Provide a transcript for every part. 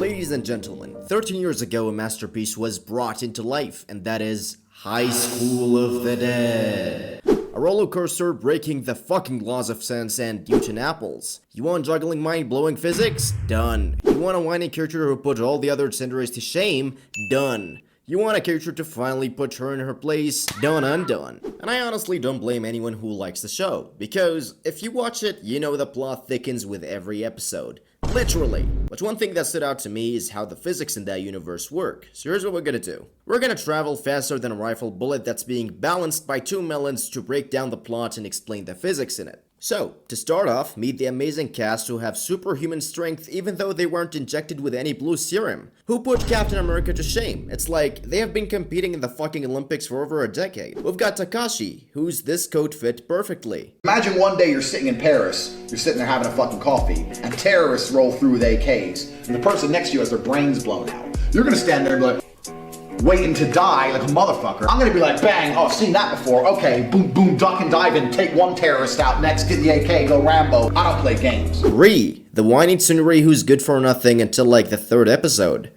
Ladies and gentlemen, 13 years ago a masterpiece was brought into life, and that is High School of the Dead. A roller coaster breaking the fucking laws of sense and Newton apples. You want juggling mind-blowing physics? Done. You want a whiny character who put all the other centuries to shame? Done. You want a character to finally put her in her place? Done undone. And I honestly don't blame anyone who likes the show, because if you watch it, you know the plot thickens with every episode. Literally. But one thing that stood out to me is how the physics in that universe work. So here's what we're gonna do. We're gonna travel faster than a rifle bullet that's being balanced by two melons to break down the plot and explain the physics in it. So, to start off, meet the amazing cast who have superhuman strength even though they weren't injected with any blue serum. Who put Captain America to shame? It's like, they have been competing in the fucking Olympics for over a decade. We've got Takashi, whose this coat fit perfectly. Imagine one day you're sitting in Paris, you're sitting there having a fucking coffee, and terrorists roll through with AKs, and the person next to you has their brains blown out. You're gonna stand there and be like, waiting to die like a motherfucker. I'm gonna be like, bang, oh, I've seen that before. Okay, boom, boom, duck and dive and take one terrorist out. Next, get the AK, go Rambo. I don't play games. Ri, the whiny tsuneri who's good for nothing until like the third episode.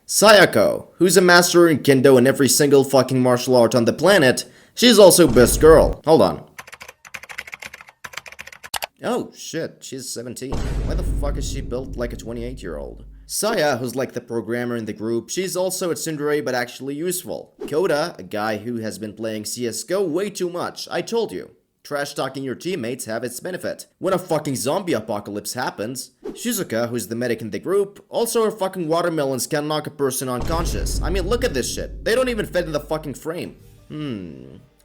Sayako, who's a master in kendo and every single fucking martial art on the planet. She's also best girl. Hold on. Oh shit, she's 17. Why the fuck is she built like a 28-year-old? Saya, who's like the programmer in the group, she's also a tsundere but actually useful. Koda, a guy who has been playing CSGO way too much. I told you. Trash talking your teammates have its benefit. When a fucking zombie apocalypse happens. Shizuka, who's the medic in the group, also her fucking watermelons can knock a person unconscious. I mean, look at this shit. They don't even fit in the fucking frame.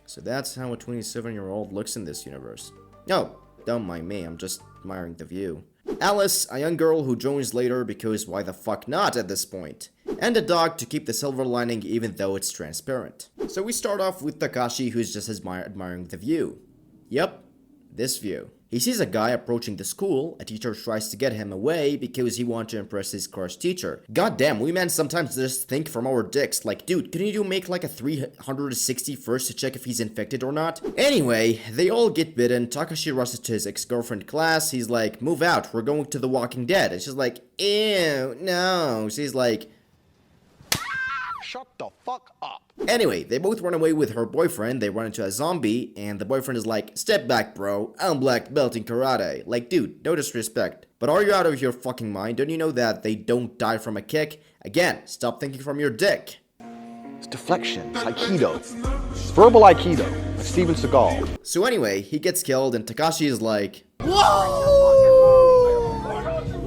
So that's how a 27-year-old looks in this universe. No, don't mind me, I'm just admiring the view. Alice, a young girl who joins later because why the fuck not at this point. And a dog to keep the silver lining even though it's transparent. So we start off with Takashi, who's just admiring the view. Yep, this view. He sees a guy approaching the school. A teacher tries to get him away because he wants to impress his crush teacher. God damn, we men sometimes just think from our dicks. Like, dude, couldn't you make like a 360 first to check if he's infected or not? Anyway, they all get bitten. Takashi rushes to his ex-girlfriend class. He's like, move out, we're going to The Walking Dead. And she's like, ew, no. She's like, shut the fuck up. anyway, they both run away with her boyfriend. They run into a zombie, and the boyfriend is like, step back, bro. I'm black belt in karate. Like, dude, no disrespect. But are you out of your fucking mind? Don't you know that they don't die from a kick? Again, stop thinking from your dick. It's deflection. It's Aikido. It's verbal Aikido. It's Steven Seagal. So anyway, he gets killed, and Takashi is like, Whoa!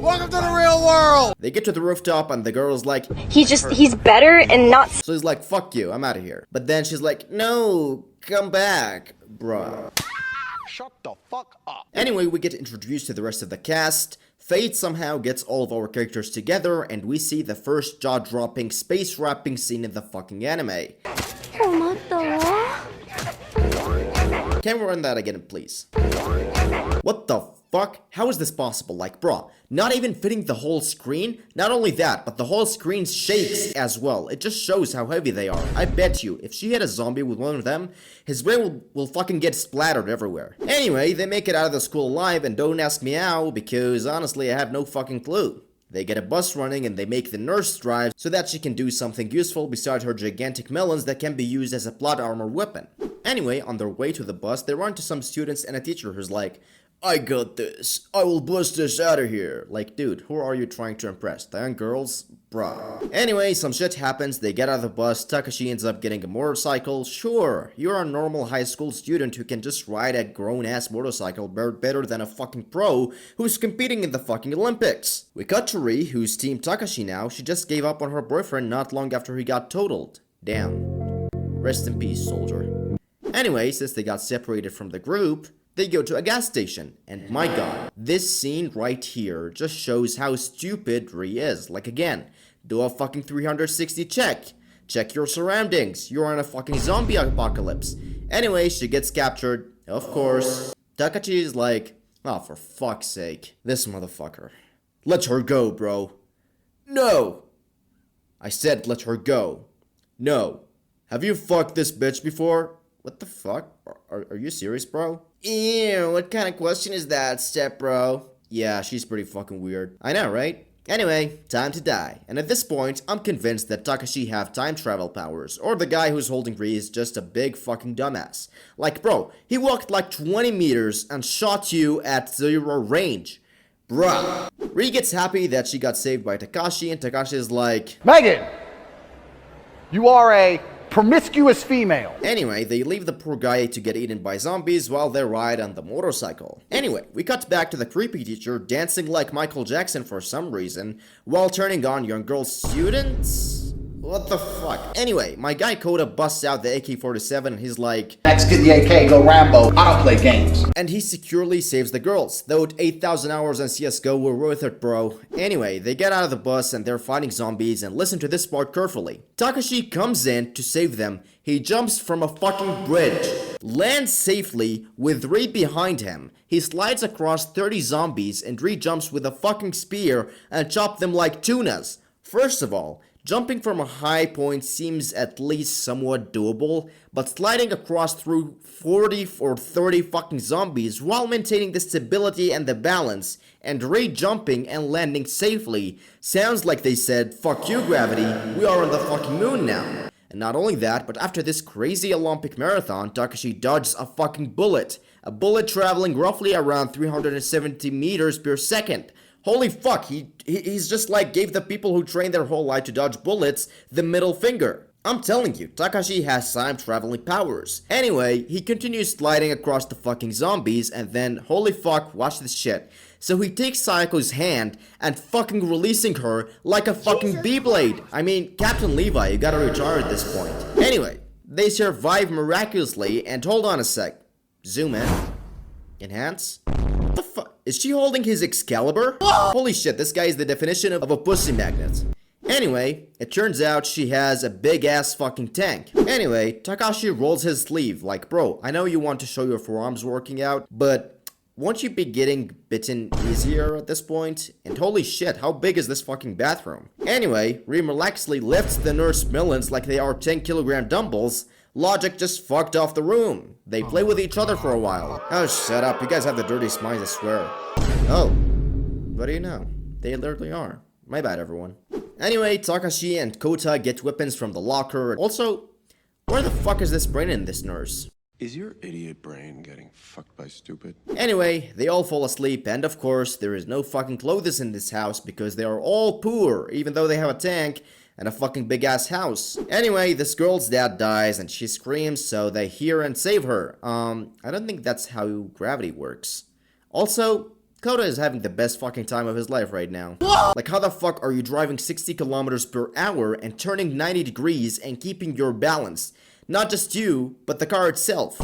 Welcome to the real world! They get to the rooftop, and the girl is like, He's better and not. so he's like, fuck you, I'm out of here. But then she's like, no, come back, bruh. Shut the fuck up. Anyway, we get introduced to the rest of the cast. Fate somehow gets all of our characters together, and we see the first jaw-dropping, space-rapping scene in the fucking anime. Can we run that again, please? What the fuck? How is this possible? Like, bruh, not even fitting the whole screen? Not only that, but the whole screen shakes as well. It just shows how heavy they are. I bet you, if she hit a zombie with one of them, his brain will fucking get splattered everywhere. Anyway, they make it out of the school alive, and don't ask me how, because honestly, I have no fucking clue. They get a bus running and they make the nurse drive so that she can do something useful beside her gigantic melons that can be used as a plot armor weapon. Anyway, on their way to the bus, they run into some students and a teacher who's like, I got this. I will bust this out of here. Like, dude, who are you trying to impress? The young girls? Bruh. Anyway, some shit happens. They get out of the bus. Takashi ends up getting a motorcycle. Sure, you're a normal high school student who can just ride a grown-ass motorcycle better than a fucking pro who's competing in the fucking Olympics. We cut to Ri, who's Team Takashi now. She just gave up on her boyfriend not long after he got totaled. Damn. Rest in peace, soldier. Anyway, since they got separated from the group, they go to a gas station, and my god, this scene right here just shows how stupid Ri is. Like, again, do a fucking 360 check. Check your surroundings. You're in a fucking zombie apocalypse. Anyway, she gets captured, of course. Takashi is like, oh, for fuck's sake, this motherfucker. Let her go, bro. No! I said let her go. No. Have you fucked this bitch before? What the fuck? Are you serious, bro? Ew, what kind of question is that, step bro? Yeah, she's pretty fucking weird. I know, right? Anyway, time to die. And at this point, I'm convinced that Takashi have time travel powers, or the guy who's holding Ri is just a big fucking dumbass. Like, bro, he walked like 20 meters and shot you at 0 range. Bruh. Ri gets happy that she got saved by Takashi, and Takashi is like, Megan, you are a promiscuous female. Anyway, they leave the poor guy to get eaten by zombies while they ride on the motorcycle. Anyway, we cut back to the creepy teacher dancing like Michael Jackson for some reason, while turning on young girl students? What the fuck? Anyway, my guy Koda busts out the AK-47 and he's like, Next, get the AK, go Rambo. I don't play games. and he securely saves the girls. Though 8,000 hours on CSGO were worth it, bro. Anyway, they get out of the bus and they're fighting zombies, and listen to this part carefully. Takashi comes in to save them. He jumps from a fucking bridge, lands safely with Ri behind him. He slides across 30 zombies and Ri jumps with a fucking spear and chops them like tunas. First of all, jumping from a high point seems at least somewhat doable, but sliding across through 40 or 30 fucking zombies while maintaining the stability and the balance, and re-jumping and landing safely, sounds like they said, fuck you gravity, we are on the fucking moon now. And not only that, but after this crazy Olympic marathon, Takashi dodges a fucking bullet. A bullet traveling roughly around 370 meters per second. Holy fuck, he's just like gave the people who train their whole life to dodge bullets the middle finger. I'm telling you, Takashi has time traveling powers. Anyway, he continues sliding across the fucking zombies and then, holy fuck, watch this shit. So he takes Sayako's hand and fucking releasing her like a fucking Beyblade. I mean, Captain Levi, you gotta retire at this point. Anyway, they survive miraculously and hold on a sec. Zoom in. Enhance. What the fuck? Is she holding his Excalibur? Holy shit, this guy is the definition of a pussy magnet. Anyway, it turns out she has a big ass fucking tank. Anyway, Takashi rolls his sleeve like, bro, I know you want to show your forearms working out, but won't you be getting bitten easier at this point? And holy shit, how big is this fucking bathroom? Anyway, Reem relaxedly lifts the nurse melons like they are 10-kilogram dumbbells. Logic just fucked off the room. They play with each other for a while. Oh, shut up. You guys have the dirtiest minds, I swear. Oh, what do you know? They literally are. My bad, everyone. Anyway, Takashi and Kota get weapons from the locker. Also, where the fuck is this brain in this nurse? Is your idiot brain getting fucked by stupid? Anyway, they all fall asleep, and of course, there is no fucking clothes in this house because they are all poor, even though they have a tank and a fucking big ass house. Anyway, this girl's dad dies and she screams, so they hear and save her. I don't think that's how gravity works. Also, Kota is having the best fucking time of his life right now. Like, how the fuck are you driving 60 kilometers per hour and turning 90 degrees and keeping your balance? Not just you, but the car itself.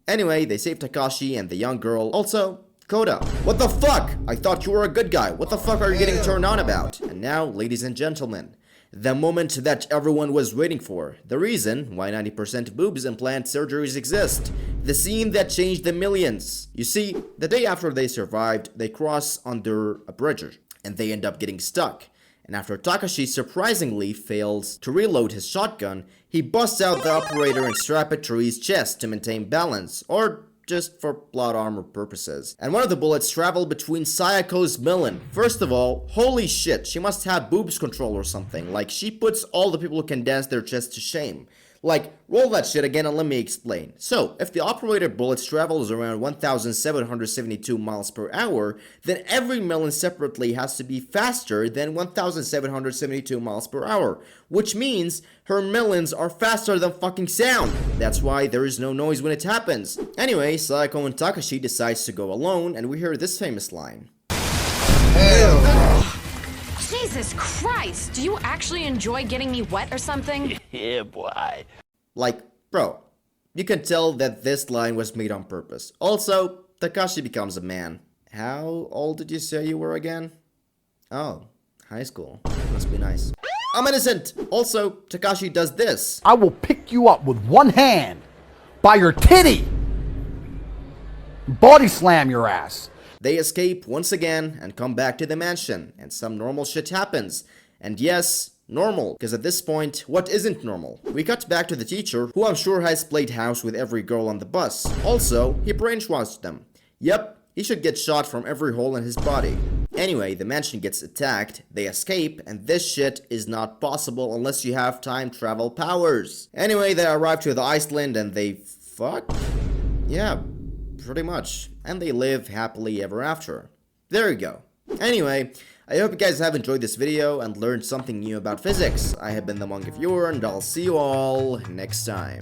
Anyway, they save Takashi and the young girl. Also, Kota. What the fuck? I thought you were a good guy. What the fuck are you getting turned on about? And now, ladies and gentlemen, the moment that everyone was waiting for. The reason why 90% boobs implant surgeries exist. The scene that changed the millions. You see, the day after they survived, they cross under a bridge and they end up getting stuck. And after Takashi surprisingly fails to reload his shotgun, he busts out the operator and straps it to his chest to maintain balance, or just for plot armor purposes. And one of the bullets traveled between Sayako's melon. First of all, holy shit, she must have boobs control or something. Like, she puts all the people who can dance their chest to shame. Like, roll that shit again and let me explain. So, if the operator bullets travels around 1,772 miles per hour, then every melon separately has to be faster than 1,772 miles per hour. Which means her melons are faster than fucking sound. That's why there is no noise when it happens. Anyway, Sayako and Takashi decides to go alone, and we hear this famous line. Jesus Christ! Do you actually enjoy getting me wet or something? Yeah, boy. Like, bro, you can tell that this line was made on purpose. Also, Takashi becomes a man. How old did you say you were again? Oh, high school. Must be nice. I'm innocent! Also, Takashi does this. I will pick you up with one hand by your titty. Body slam your ass. They escape once again and come back to the mansion, and some normal shit happens. And yes, normal, because at this point, what isn't normal? We cut back to the teacher, who I'm sure has played house with every girl on the bus. Also, he brainwashed them. Yep, He should get shot from every hole in his body. Anyway, the mansion gets attacked, they escape, and this shit is not possible unless you have time travel powers. Anyway, they arrive to the Iceland and they fuck? Yeah, pretty much. And they live happily ever after. There you go. Anyway, I hope you guys have enjoyed this video and learned something new about physics. I have been the Monkey Viewer, and I'll see you all next time.